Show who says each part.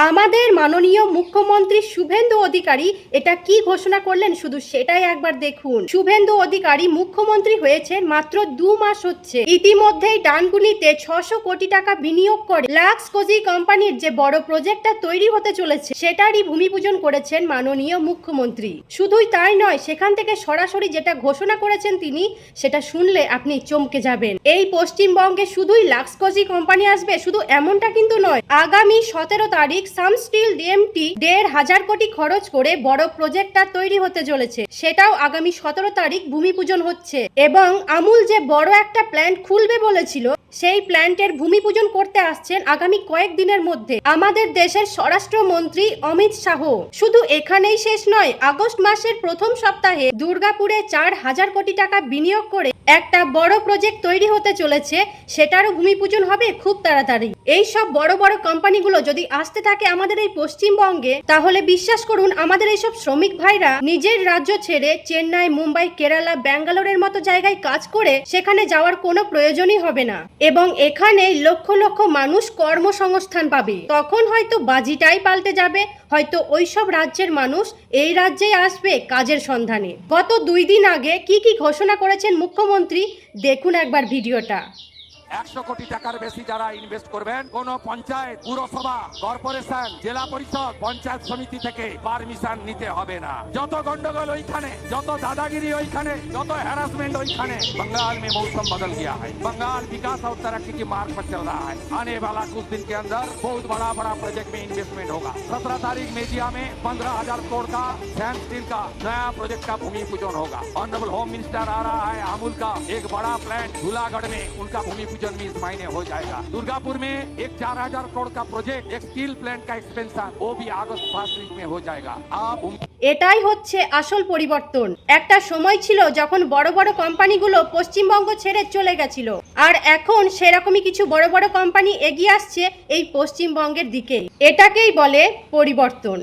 Speaker 1: আমাদের মাননীয় মুখ্যমন্ত্রী শুভেন্দু অধিকারী এটা কি ঘোষণা করলেন শুধু সেটাই একবার দেখুন। শুভেন্দু অধিকারী মুখ্যমন্ত্রী হয়েছেন মাত্র 2 মাস হচ্ছে, ইতিমধ্যেই ডানকুনিতে 600 কোটি টাকা বিনিয়োগ করে লাক্স কোজি কোম্পানির যে বড় প্রজেক্টটা তৈরি হতে চলেছে সেটারই ভূমি পূজন করেছেন মাননীয় মুখ্যমন্ত্রী। শুধুই তাই নয়, সেখান থেকে সরাসরি যেটা ঘোষণা করেছেন তিনি, সেটা শুনলে আপনি চমকে যাবেন। এই পশ্চিমবঙ্গে শুধুই লাক্স কোজি কোম্পানি আসবে শুধু এমনটা কিন্তু নয়, আগামী 17 তারিখ সাম স্টিল ডিএমটি 1,500 কোটি খরচ করে বড় প্রজেক্টটা তৈরি হতে চলেছে, সেটাও আগামী 17 তারিখ ভূমি পূজন হচ্ছে। এবং আমুল যে বড় একটা প্ল্যান্ট খুলবে বলেছিল, সেই প্ল্যান্টের ভূমি পূজন করতে আসছেন আগামী কয়েকদিনের মধ্যে আমাদের দেশের স্বরাষ্ট্রমন্ত্রী অমিত শাহ। শুধু এখানেই শেষ নয়, আগস্ট মাসের প্রথম সপ্তাহে দুর্গাপুরে 4,000 কোটি টাকা বিনিয়োগ করে একটা বড় প্রজেক্ট তৈরি হতে চলেছে, সেটারও ভূমি পূজন হবে খুব তাড়াতাড়ি। এই সব বড় বড় কোম্পানিগুলো যদি আসতে থাকে আমাদের এই পশ্চিমবঙ্গে, তাহলে বিশ্বাস করুন আমাদের এইসব শ্রমিক ভাইরা নিজের রাজ্য ছেড়ে চেন্নাই, মুম্বাই, কেরালা, ব্যাঙ্গালোরের মতো জায়গায় কাজ করে সেখানে যাওয়ার কোনো প্রয়োজনই হবে না এবং এখানে লক্ষ লক্ষ মানুষ কর্মসংস্থান পাবে। তখন হয়তো বাজিটাই পাল্টে যাবে, হয়তো ওইসব রাজ্যের মানুষ এই রাজ্যে আসবে কাজের সন্ধানে। গত 2 দিন আগে কি ঘোষণা করেছেন মুখ্যমন্ত্রী, দেখুন একবার ভিডিওটা।
Speaker 2: 100 কোটি টাকার বেশি যারা ইনভেস্ট করবেন, কোন পঞ্চায়েত, পুরসভা, কর্পোরেশন, জেলা পরিষদ, পঞ্চায়েত সমিতি থেকে পারমিশন নিতে হবে না। যত গন্ডগোল ওইখানে, যত দাদাগিरी ওইখানে, যত हैरेसमेंट ওইখানে। बंगाल में मौसम बदल गया है। बंगाल विकास और तरक्की की मार्ग पर चल रहा है। आने वाला कुछ दिन के अंदर बहुत बड़ा बड़ा प्रोजेक्ट में इन्वेस्टमेंट होगा। 17 तारीख मेजिया में 15,000 करोड़ का सैम स्टील का नया प्रोजेक्ट का भूमि पूजन होगा। ऑनरेबल होम मिनिस्टर आ रहा है, अमूल का एक बड़ा प्लांट धूलागढ़ में उनका भूमि पूजन में इस महीने हो जाएगा। दुर्गापुर में एक 4,000 करोड़ का प्रोजेक्ट, एक स्टील प्लांट का एक्सपेंशन, वो भी अगस्त फर्स्ट वीक में हो जाएगा। आप
Speaker 1: এটাই হচ্ছে আসল পরিবর্তন। একটা সময় ছিল যখন বড় বড় কোম্পানিগুলো পশ্চিমবঙ্গ ছেড়ে চলে গেছিল, আর এখন সেরকমই কিছু বড় বড় কোম্পানি এগিয়ে আসছে এই পশ্চিমবঙ্গের দিকে। এটাকেই বলে পরিবর্তন।